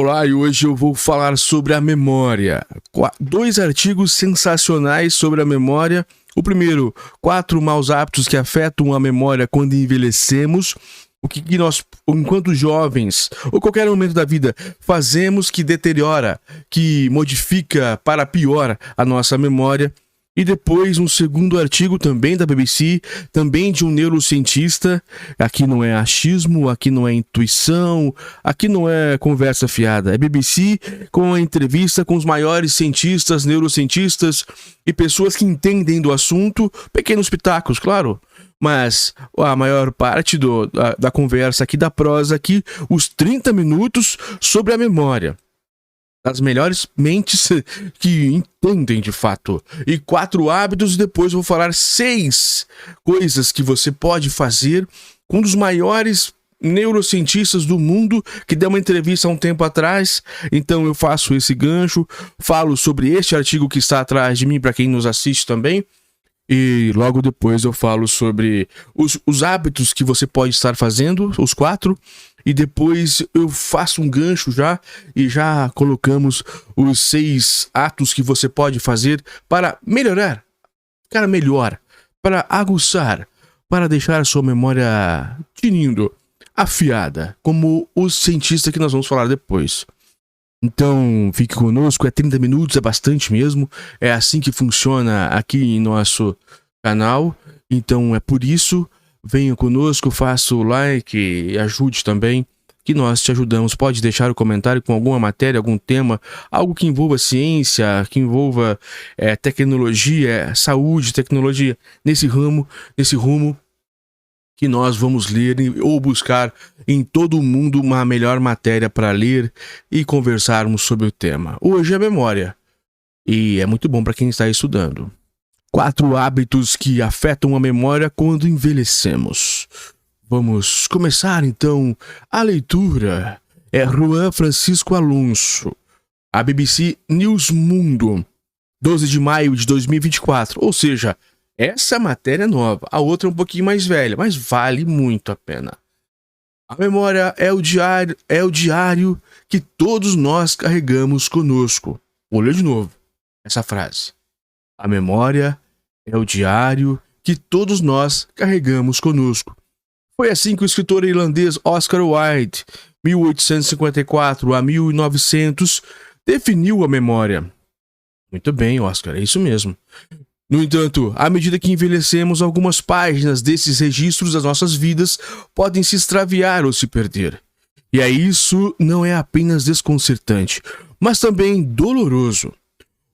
Olá, e hoje eu vou falar sobre a memória. Dois artigos sensacionais sobre a memória. O primeiro, 4 maus hábitos que afetam a memória quando envelhecemos. O que nós, enquanto jovens, ou qualquer momento da vida, fazemos que deteriora, que modifica para pior a nossa memória. E depois um segundo artigo também da BBC, também de um neurocientista. Aqui não é achismo, aqui não é intuição, aqui não é conversa fiada. É BBC com uma entrevista com os maiores cientistas, neurocientistas e pessoas que entendem do assunto. Pequenos pitacos, claro. Mas a maior parte da conversa aqui, da prosa aqui, os 30 minutos sobre a memória. As melhores mentes que entendem de fato. E 4 hábitos, e depois vou falar 6 coisas que você pode fazer com um dos maiores neurocientistas do mundo, que deu uma entrevista há um tempo atrás. Então eu faço esse gancho, falo sobre este artigo que está atrás de mim, para quem nos assiste também. E logo depois eu falo sobre os hábitos que você pode estar fazendo, os 4. E depois eu faço um gancho e já colocamos os 6 atos que você pode fazer para melhorar, ficar melhor, para aguçar, para deixar a sua memória tinindo, afiada, como os cientistas que nós vamos falar depois. Então, fique conosco, é 30 minutos, é bastante mesmo, é assim que funciona aqui em nosso canal, então é por isso, venha conosco, faça o like e ajude também, que nós te ajudamos. Pode deixar o comentário com alguma matéria, algum tema, algo que envolva ciência, que envolva tecnologia, saúde, tecnologia, nesse rumo que nós vamos ler ou buscar em todo o mundo uma melhor matéria para ler e conversarmos sobre o tema. Hoje é memória, e é muito bom para quem está estudando. 4 hábitos que afetam a memória quando envelhecemos. Vamos começar então a leitura. É Juan Francisco Alonso, a BBC News Mundo, 12 de maio de 2024, ou seja, essa matéria é nova, a outra é um pouquinho mais velha, mas vale muito a pena. A memória é o diário que todos nós carregamos conosco. Vou ler de novo essa frase. A memória é o diário que todos nós carregamos conosco. Foi assim que o escritor irlandês Oscar Wilde, 1854 a 1900, definiu a memória. Muito bem, Oscar, é isso mesmo. No entanto, à medida que envelhecemos, algumas páginas desses registros das nossas vidas podem se extraviar ou se perder. E aí isso não é apenas desconcertante, mas também doloroso.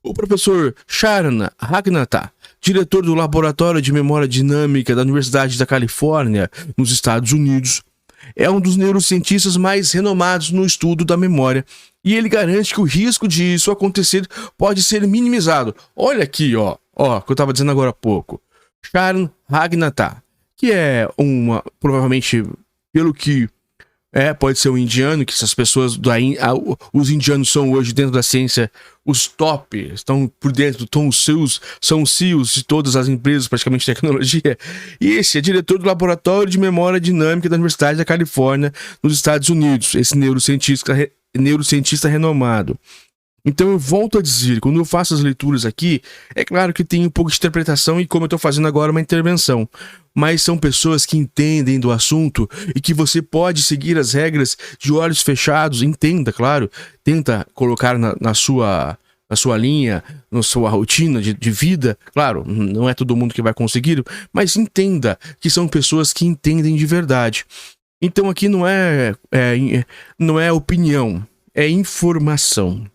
O professor Sharon Ragnata, diretor do Laboratório de Memória Dinâmica da Universidade da Califórnia, nos Estados Unidos, é um dos neurocientistas mais renomados no estudo da memória, e ele garante que o risco de isso acontecer pode ser minimizado. Olha aqui, o que eu estava dizendo agora há pouco. Sharon Ragnata, que é provavelmente, pelo que pode ser um indiano, que essas pessoas os indianos são hoje dentro da ciência os top, estão por dentro, são CEOs de todas as empresas praticamente de tecnologia, e esse é diretor do Laboratório de Memória Dinâmica da Universidade da Califórnia, nos Estados Unidos, esse neurocientista renomado. Então eu volto a dizer, quando eu faço as leituras aqui, é claro que tem um pouco de interpretação e como eu estou fazendo agora uma intervenção, mas são pessoas que entendem do assunto e que você pode seguir as regras de olhos fechados, entenda, claro, tenta colocar na sua linha, na sua rotina de vida, claro, não é todo mundo que vai conseguir, mas entenda que são pessoas que entendem de verdade. Então aqui não é opinião, é informação.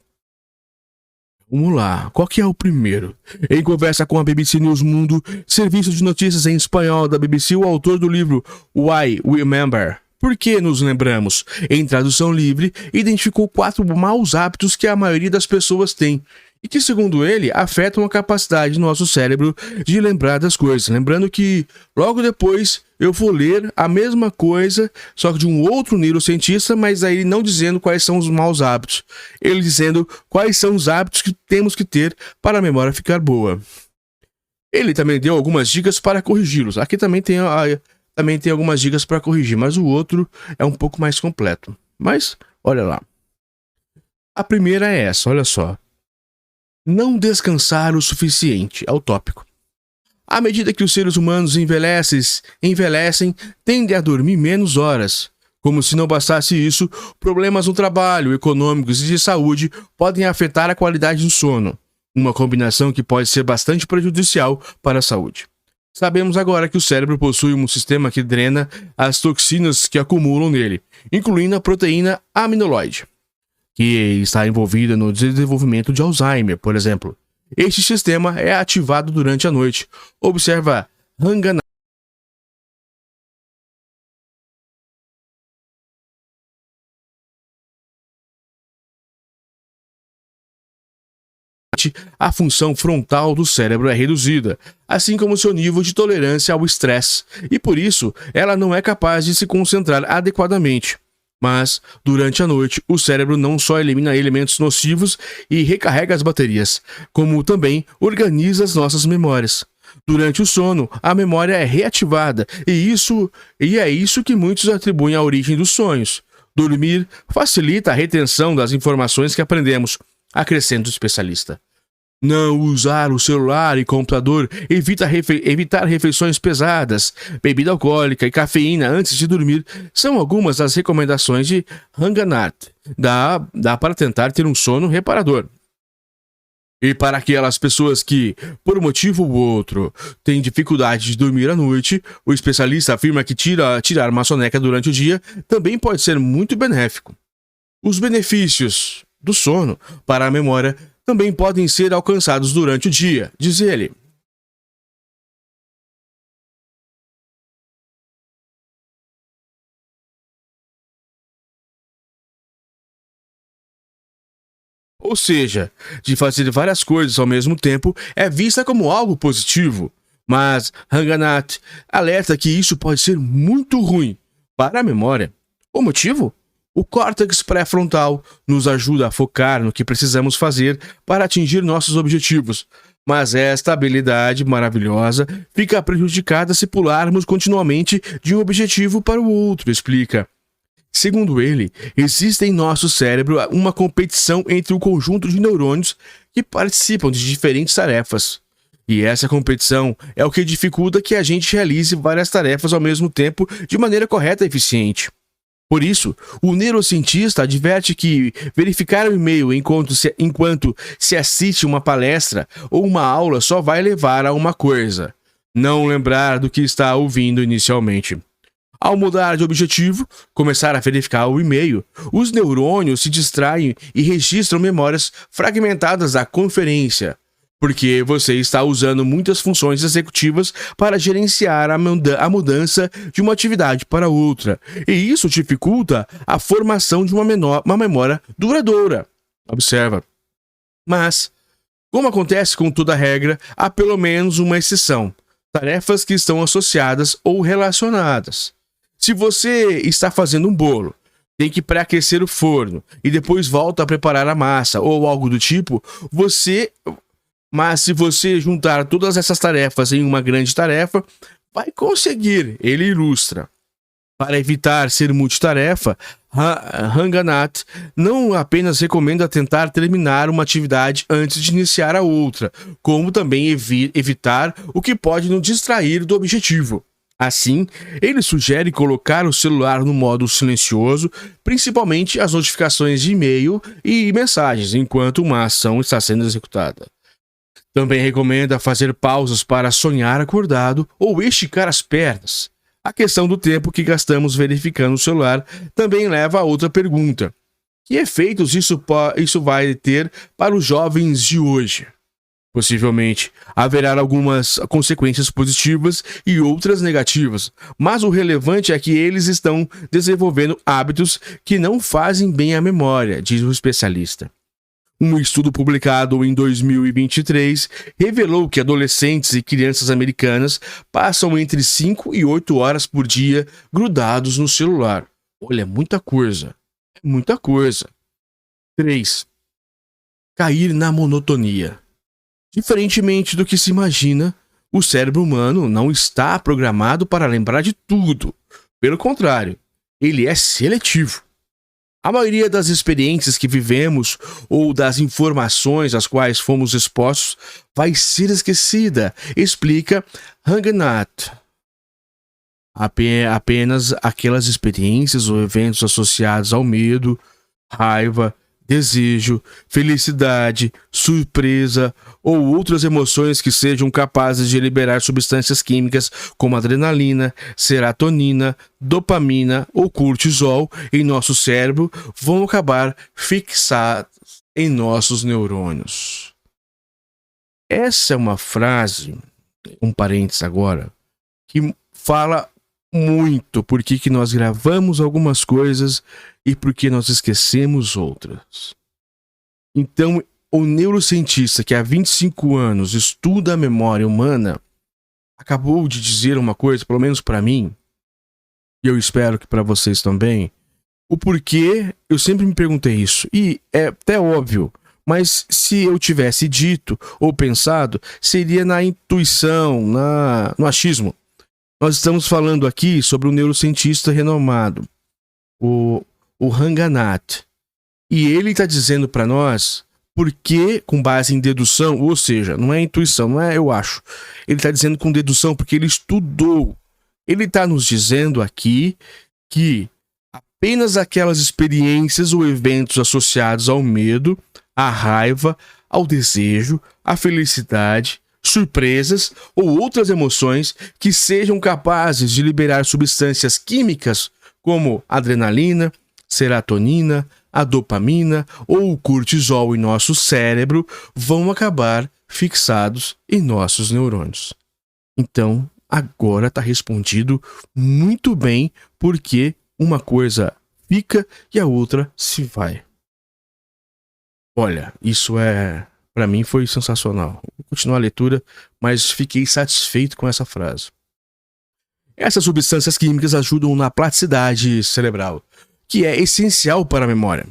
Vamos lá, qual que é o primeiro? Em conversa com a BBC News Mundo, serviço de notícias em espanhol da BBC, o autor do livro Why We Remember, Por que nos lembramos? Em tradução livre, identificou 4 maus hábitos que a maioria das pessoas tem e que, segundo ele, afetam a capacidade do nosso cérebro de lembrar das coisas. Lembrando que, logo depois, eu vou ler a mesma coisa, só que de um outro neurocientista, mas aí não dizendo quais são os maus hábitos. Ele dizendo quais são os hábitos que temos que ter para a memória ficar boa. Ele também deu algumas dicas para corrigi-los. Aqui também tem algumas dicas para corrigir, mas o outro é um pouco mais completo. Mas, olha lá. A primeira é essa, olha só. Não descansar o suficiente, é o tópico. À medida que os seres humanos envelhecem, tendem a dormir menos horas. Como se não bastasse isso, problemas no trabalho, econômicos e de saúde podem afetar a qualidade do sono, uma combinação que pode ser bastante prejudicial para a saúde. Sabemos agora que o cérebro possui um sistema que drena as toxinas que acumulam nele, incluindo a proteína amiloide, que está envolvida no desenvolvimento de Alzheimer, por exemplo. Este sistema é ativado durante a noite. Observa Hangana a função frontal do cérebro é reduzida, assim como seu nível de tolerância ao estresse, e por isso ela não é capaz de se concentrar adequadamente. Mas, durante a noite, o cérebro não só elimina elementos nocivos e recarrega as baterias, como também organiza as nossas memórias. Durante o sono, a memória é reativada, e é isso que muitos atribuem à origem dos sonhos. Dormir facilita a retenção das informações que aprendemos, acrescenta o especialista. Não usar o celular e computador, evitar refeições pesadas, bebida alcoólica e cafeína antes de dormir são algumas das recomendações de Hanganath. Dá para tentar ter um sono reparador. E para aquelas pessoas que, por um motivo ou outro, têm dificuldade de dormir à noite, o especialista afirma que tirar uma soneca durante o dia também pode ser muito benéfico. Os benefícios do sono para a memória também podem ser alcançados durante o dia, diz ele. Ou seja, de fazer várias coisas ao mesmo tempo é vista como algo positivo. Mas Hanganath alerta que isso pode ser muito ruim para a memória. O motivo? O córtex pré-frontal nos ajuda a focar no que precisamos fazer para atingir nossos objetivos. Mas esta habilidade maravilhosa fica prejudicada se pularmos continuamente de um objetivo para o outro, explica. Segundo ele, existe em nosso cérebro uma competição entre o conjunto de neurônios que participam de diferentes tarefas. E essa competição é o que dificulta que a gente realize várias tarefas ao mesmo tempo de maneira correta e eficiente. Por isso, o neurocientista adverte que verificar o e-mail enquanto se assiste uma palestra ou uma aula só vai levar a uma coisa: não lembrar do que está ouvindo inicialmente. Ao mudar de objetivo, começar a verificar o e-mail, os neurônios se distraem e registram memórias fragmentadas da conferência, porque você está usando muitas funções executivas para gerenciar a mudança de uma atividade para outra, e isso dificulta a formação de uma memória duradoura. Observa. Mas, como acontece com toda regra, há pelo menos uma exceção: tarefas que estão associadas ou relacionadas. Se você está fazendo um bolo, tem que pré-aquecer o forno e depois volta a preparar a massa ou algo do tipo, mas se você juntar todas essas tarefas em uma grande tarefa, vai conseguir, ele ilustra. Para evitar ser multitarefa, Hanganath não apenas recomenda tentar terminar uma atividade antes de iniciar a outra, como também evitar o que pode nos distrair do objetivo. Assim, ele sugere colocar o celular no modo silencioso, principalmente as notificações de e-mail e mensagens, enquanto uma ação está sendo executada. Também recomenda fazer pausas para sonhar acordado ou esticar as pernas. A questão do tempo que gastamos verificando o celular também leva a outra pergunta: que efeitos isso vai ter para os jovens de hoje? Possivelmente, haverá algumas consequências positivas e outras negativas, mas o relevante é que eles estão desenvolvendo hábitos que não fazem bem à memória, diz o especialista. Um estudo publicado em 2023 revelou que adolescentes e crianças americanas passam entre 5 e 8 horas por dia grudados no celular. Olha, é muita coisa. É muita coisa. 3. Cair na monotonia. Diferentemente do que se imagina, o cérebro humano não está programado para lembrar de tudo. Pelo contrário, ele é seletivo. A maioria das experiências que vivemos ou das informações às quais fomos expostos vai ser esquecida, explica Ranganathan. Apenas aquelas experiências ou eventos associados ao medo, raiva, desejo, felicidade, surpresa ou outras emoções que sejam capazes de liberar substâncias químicas como adrenalina, serotonina, dopamina ou cortisol em nosso cérebro vão acabar fixados em nossos neurônios. Essa é uma frase, um parênteses agora, que fala muito por que nós gravamos algumas coisas e por que nós esquecemos outras. Então, o neurocientista que há 25 anos estuda a memória humana acabou de dizer uma coisa, pelo menos para mim, e eu espero que para vocês também, o porquê eu sempre me perguntei isso. E é até óbvio, mas se eu tivesse dito ou pensado, seria na intuição, no achismo. Nós estamos falando aqui sobre um neurocientista renomado, o Ranganathan. E ele está dizendo para nós porque, com base em dedução, ou seja, não é intuição, não é eu acho. Ele está dizendo com dedução porque ele estudou. Ele está nos dizendo aqui que apenas aquelas experiências ou eventos associados ao medo, à raiva, ao desejo, à felicidade, surpresas ou outras emoções que sejam capazes de liberar substâncias químicas como adrenalina, serotonina, a dopamina ou o cortisol em nosso cérebro vão acabar fixados em nossos neurônios. Então, agora está respondido muito bem porque uma coisa fica e a outra se vai. Olha, isso para mim foi sensacional. Vou continuar a leitura, mas fiquei satisfeito com essa frase. Essas substâncias químicas ajudam na plasticidade cerebral, que é essencial para a memória.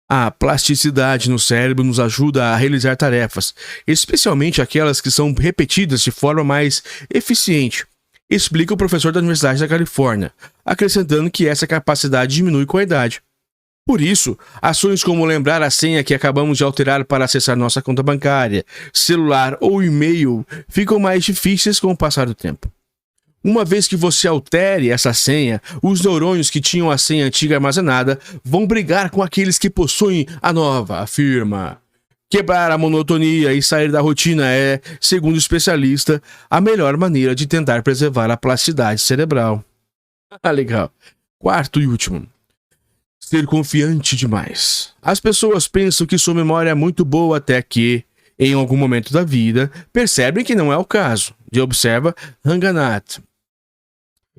A plasticidade no cérebro nos ajuda a realizar tarefas, especialmente aquelas que são repetidas de forma mais eficiente, explica o professor da Universidade da Califórnia, acrescentando que essa capacidade diminui com a idade. Por isso, ações como lembrar a senha que acabamos de alterar para acessar nossa conta bancária, celular ou e-mail ficam mais difíceis com o passar do tempo. Uma vez que você altere essa senha, os neurônios que tinham a senha antiga armazenada vão brigar com aqueles que possuem a nova, afirma. Quebrar a monotonia e sair da rotina é, segundo o especialista, a melhor maneira de tentar preservar a plasticidade cerebral. Legal. Quarto e último. Ser confiante demais. As pessoas pensam que sua memória é muito boa até que, em algum momento da vida, percebem que não é o caso, observa Ranganathan.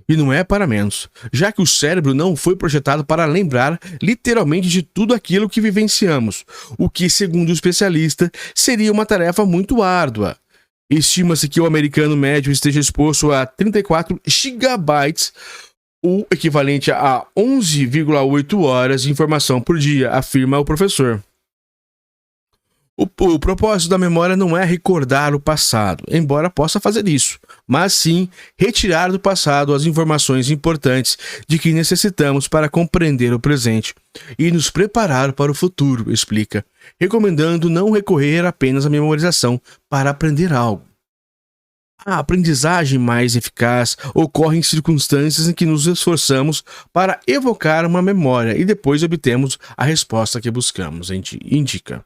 E não é para menos, já que o cérebro não foi projetado para lembrar literalmente de tudo aquilo que vivenciamos, o que, segundo o especialista, seria uma tarefa muito árdua. Estima-se que o americano médio esteja exposto a 34 gigabytes, o equivalente a 11,8 horas de informação por dia, afirma o professor. O propósito da memória não é recordar o passado, embora possa fazer isso, mas sim retirar do passado as informações importantes de que necessitamos para compreender o presente e nos preparar para o futuro, explica, recomendando não recorrer apenas à memorização para aprender algo. A aprendizagem mais eficaz ocorre em circunstâncias em que nos esforçamos para evocar uma memória e depois obtemos a resposta que buscamos, indica.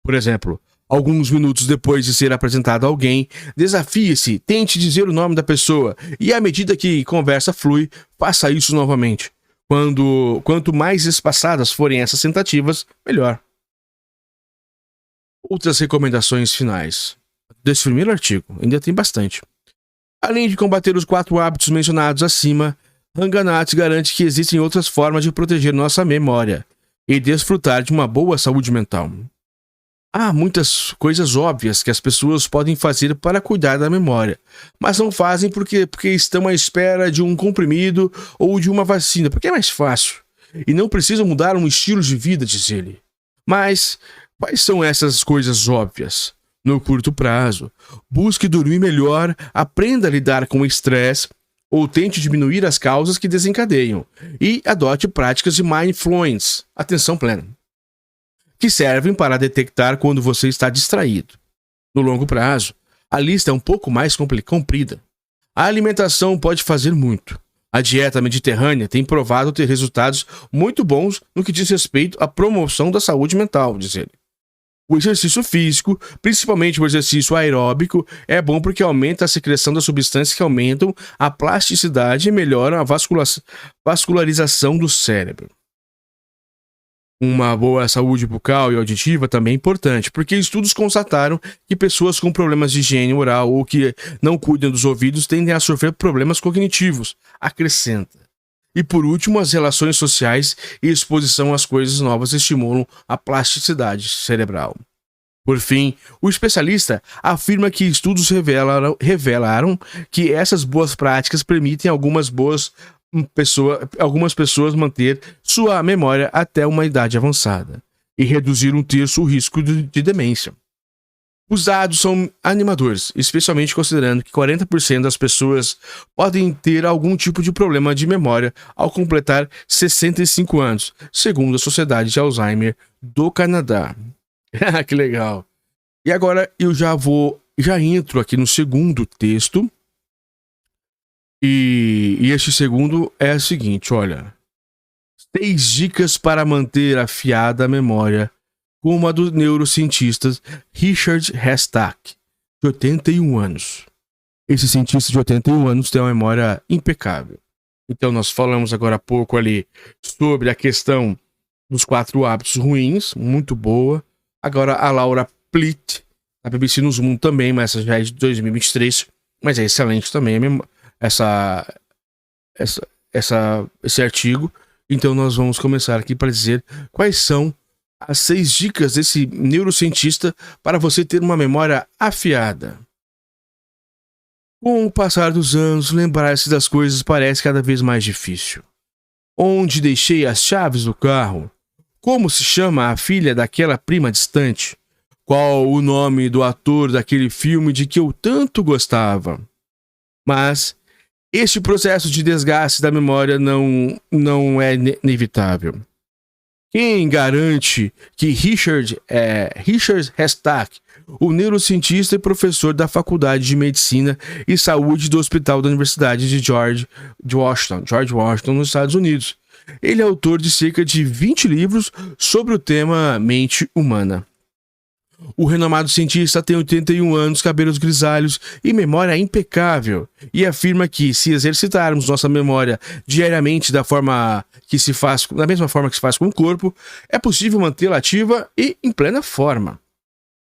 Por exemplo, alguns minutos depois de ser apresentado a alguém, desafie-se, tente dizer o nome da pessoa e, à medida que a conversa flui, faça isso novamente. Quanto mais espaçadas forem essas tentativas, melhor. Outras recomendações finais. Desse primeiro artigo, ainda tem bastante. Além de combater os 4 hábitos mencionados acima, Ranganathan garante que existem outras formas de proteger nossa memória e desfrutar de uma boa saúde mental. Há muitas coisas óbvias que as pessoas podem fazer para cuidar da memória, mas não fazem porque estão à espera de um comprimido ou de uma vacina, porque é mais fácil, e não precisam mudar um estilo de vida, diz ele. Mas quais são essas coisas óbvias? No curto prazo, busque dormir melhor, aprenda a lidar com o estresse, ou tente diminuir as causas que desencadeiam, e adote práticas de mindfulness, atenção plena, que servem para detectar quando você está distraído. No longo prazo, a lista é um pouco mais comprida. A alimentação pode fazer muito. A dieta mediterrânea tem provado ter resultados muito bons no que diz respeito à promoção da saúde mental, diz ele. O exercício físico, principalmente o exercício aeróbico, é bom porque aumenta a secreção das substâncias que aumentam a plasticidade e melhoram a vascularização do cérebro. Uma boa saúde bucal e auditiva também é importante, porque estudos constataram que pessoas com problemas de higiene oral ou que não cuidam dos ouvidos tendem a sofrer problemas cognitivos, acrescenta. E por último, as relações sociais e exposição às coisas novas estimulam a plasticidade cerebral. Por fim, o especialista afirma que estudos revelaram que essas boas práticas permitem algumas pessoas manter sua memória até uma idade avançada e reduzir 1/3 o risco de demência. Os dados são animadores, especialmente considerando que 40% das pessoas podem ter algum tipo de problema de memória ao completar 65 anos, segundo a Sociedade de Alzheimer do Canadá. Que legal! E agora eu já entro aqui no segundo texto. E este segundo é o seguinte, olha. 6 dicas para manter afiada a memória, como a do neurocientista Richard Hestach, de 81 anos. Esse cientista de 81 anos tem uma memória impecável. Então nós falamos agora há pouco ali sobre a questão dos 4 hábitos ruins, muito boa. Agora a Laura Plitt, da BBC News Mundo também, mas essa já é de 2023, mas é excelente também esse artigo. Então nós vamos começar aqui para dizer quais são as 6 dicas desse neurocientista para você ter uma memória afiada. Com o passar dos anos, lembrar-se das coisas parece cada vez mais difícil. Onde deixei as chaves do carro? Como se chama a filha daquela prima distante? Qual o nome do ator daquele filme de que eu tanto gostava? Mas este processo de desgaste da memória não é inevitável. Quem garante que Richard Hestach, o neurocientista e professor da Faculdade de Medicina e Saúde do Hospital da Universidade de George Washington, nos Estados Unidos, ele é autor de cerca de 20 livros sobre o tema mente humana. O renomado cientista tem 81 anos, cabelos grisalhos e memória impecável, e afirma que, se exercitarmos nossa memória diariamente da mesma forma que se faz com o corpo, é possível mantê-la ativa e em plena forma.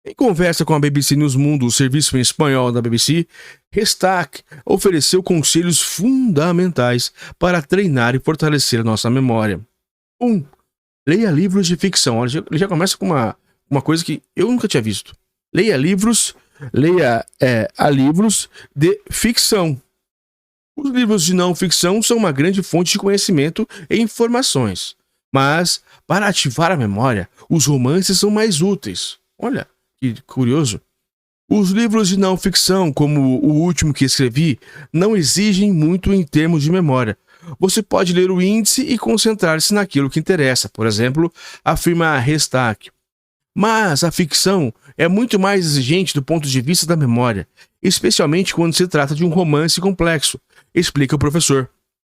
Em conversa com a BBC News Mundo, o serviço em espanhol da BBC, Hestach ofereceu conselhos fundamentais para treinar e fortalecer nossa memória. 1. Leia livros de ficção. Ele já começa com uma coisa que eu nunca tinha visto. Leia livros de ficção. Os livros de não ficção são uma grande fonte de conhecimento e informações. Mas, para ativar a memória, os romances são mais úteis. Olha, que curioso. Os livros de não ficção, como o último que escrevi, não exigem muito em termos de memória. Você pode ler o índice e concentrar-se naquilo que interessa. Por exemplo, afirma Hestach. Mas a ficção é muito mais exigente do ponto de vista da memória, especialmente quando se trata de um romance complexo, explica o professor.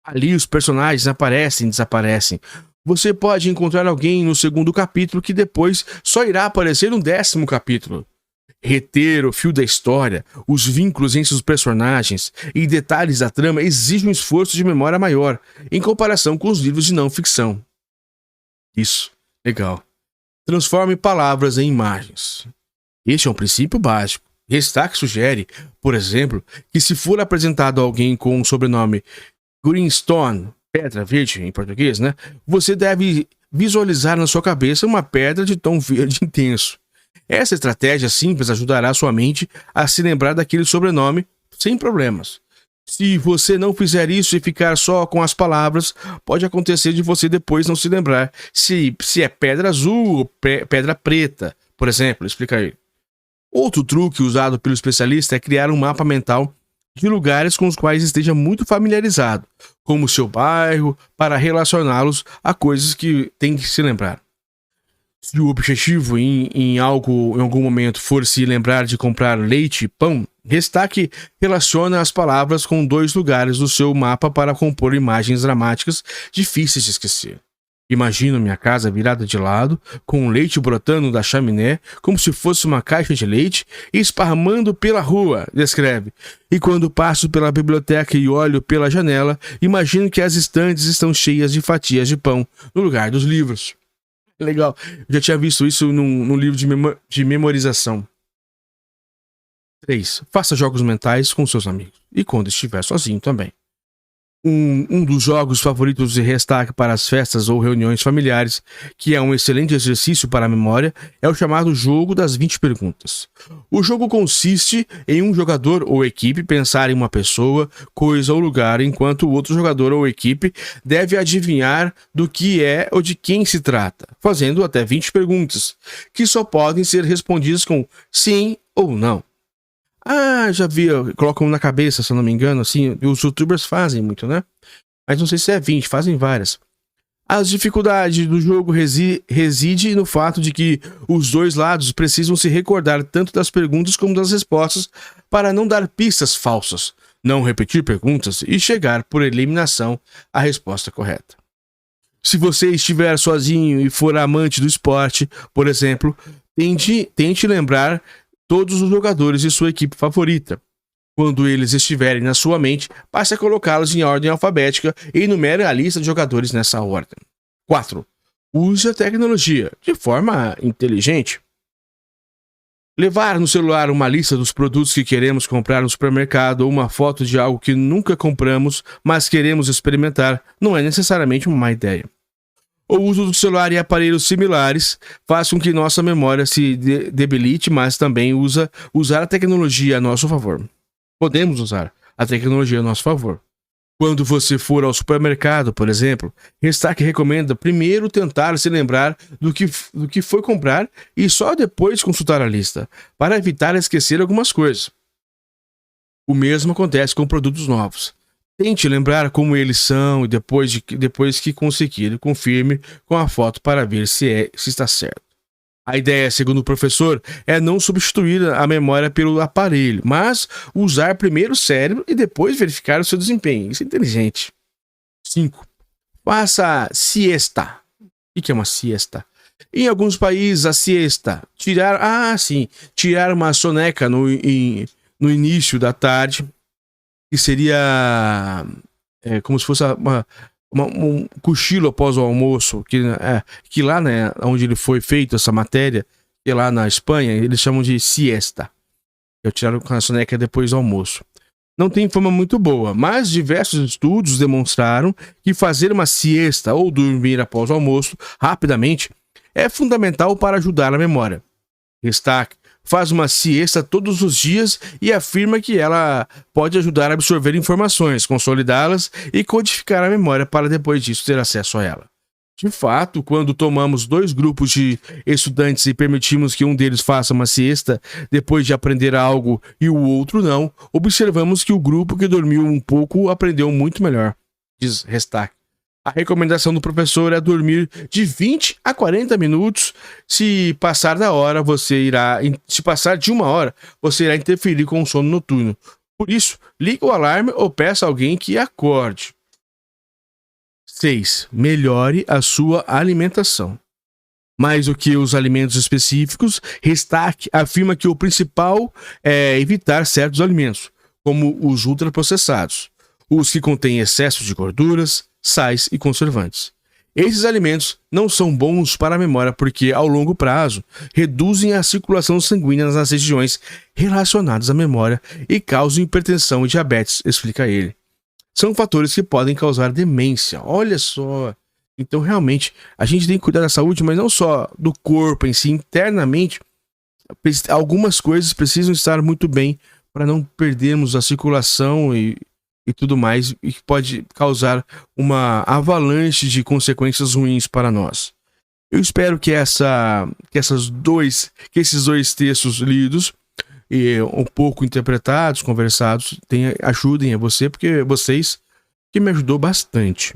Ali os personagens aparecem e desaparecem. Você pode encontrar alguém no 2º capítulo que depois só irá aparecer no 10º capítulo. Reter o fio da história, os vínculos entre os personagens e detalhes da trama exigem um esforço de memória maior, em comparação com os livros de não ficção. Isso, legal. Transforme palavras em imagens. Este é um princípio básico. Hestach sugere, por exemplo, que se for apresentado a alguém com o sobrenome Greenstone, pedra verde em português, né? Você deve visualizar na sua cabeça uma pedra de tom verde intenso. Essa estratégia simples ajudará sua mente a se lembrar daquele sobrenome sem problemas. Se você não fizer isso e ficar só com as palavras, pode acontecer de você depois não se lembrar se é pedra azul ou pedra preta, por exemplo, explica aí. Outro truque usado pelo especialista é criar um mapa mental de lugares com os quais esteja muito familiarizado, como o seu bairro, para relacioná-los a coisas que tem que se lembrar. Se o objetivo em algum momento for se lembrar de comprar leite e pão, Restaque relaciona as palavras com 2 lugares do seu mapa para compor imagens dramáticas difíceis de esquecer. Imagino minha casa virada de lado, com o leite brotando da chaminé, como se fosse uma caixa de leite, e esparramando pela rua, descreve. E quando passo pela biblioteca e olho pela janela, imagino que as estantes estão cheias de fatias de pão, no lugar dos livros. Legal, eu já tinha visto isso num livro de memorização. 3. Faça jogos mentais com seus amigos, e quando estiver sozinho também. Um dos jogos favoritos de Restaque para as festas ou reuniões familiares, que é um excelente exercício para a memória, é o chamado Jogo das 20 Perguntas. O jogo consiste em um jogador ou equipe pensar em uma pessoa, coisa ou lugar, enquanto o outro jogador ou equipe deve adivinhar do que é ou de quem se trata, fazendo até 20 perguntas, que só podem ser respondidas com sim ou não. Já vi, colocam na cabeça, se eu não me engano, assim, os youtubers fazem muito, né? Mas não sei se é 20, fazem várias. As dificuldades do jogo reside no fato de que os 2 lados precisam se recordar tanto das perguntas como das respostas para não dar pistas falsas, não repetir perguntas e chegar por eliminação à resposta correta. Se você estiver sozinho e for amante do esporte, por exemplo, tente lembrar todos os jogadores de sua equipe favorita. Quando eles estiverem na sua mente, passe a colocá-los em ordem alfabética e enumere a lista de jogadores nessa ordem. 4. Use a tecnologia de forma inteligente. Levar no celular uma lista dos produtos que queremos comprar no supermercado ou uma foto de algo que nunca compramos, mas queremos experimentar, não é necessariamente uma má ideia. O uso do celular e aparelhos similares faz com que nossa memória se debilite, mas também usar a tecnologia a nosso favor. Podemos usar a tecnologia a nosso favor. Quando você for ao supermercado, por exemplo, Restaque recomenda primeiro tentar se lembrar do que foi comprar e só depois consultar a lista, para evitar esquecer algumas coisas. O mesmo acontece com produtos novos. Tente lembrar como eles são e depois que conseguir, confirme com a foto para ver se está certo. A ideia, segundo o professor, é não substituir a memória pelo aparelho, mas usar primeiro o cérebro e depois verificar o seu desempenho. Isso é inteligente. 5. Faça siesta. O que é uma siesta? Em alguns países, a siesta, tirar uma soneca no início da tarde, que seria como se fosse um cochilo após o almoço, que lá, né, onde ele foi feito essa matéria, que lá na Espanha, eles chamam de siesta. Eu tiraram com a soneca depois do almoço. Não tem fama muito boa, mas diversos estudos demonstraram que fazer uma siesta ou dormir após o almoço rapidamente é fundamental para ajudar a memória. Restaque faz uma siesta todos os dias e afirma que ela pode ajudar a absorver informações, consolidá-las e codificar a memória para depois disso ter acesso a ela. De fato, quando tomamos 2 grupos de estudantes e permitimos que um deles faça uma siesta depois de aprender algo e o outro não, observamos que o grupo que dormiu um pouco aprendeu muito melhor, diz Restaque. A recomendação do professor é dormir de 20 a 40 minutos. Se passar de 1 hora, você irá interferir com o sono noturno. Por isso, ligue o alarme ou peça a alguém que acorde. 6. Melhore a sua alimentação. Mais do que os alimentos específicos, Restaque afirma que o principal é evitar certos alimentos, como os ultraprocessados, os que contêm excesso de gorduras, sais e conservantes. Esses alimentos não são bons para a memória porque, ao longo prazo, reduzem a circulação sanguínea nas regiões relacionadas à memória e causam hipertensão e diabetes, explica ele. São fatores que podem causar demência. Olha só! Então, realmente, a gente tem que cuidar da saúde, mas não só do corpo em si, internamente. Algumas coisas precisam estar muito bem para não perdermos a circulação e tudo mais, e que pode causar uma avalanche de consequências ruins para nós. Eu espero que esses dois textos lidos um pouco interpretados, conversados, ajudem a você, porque vocês que me ajudou bastante.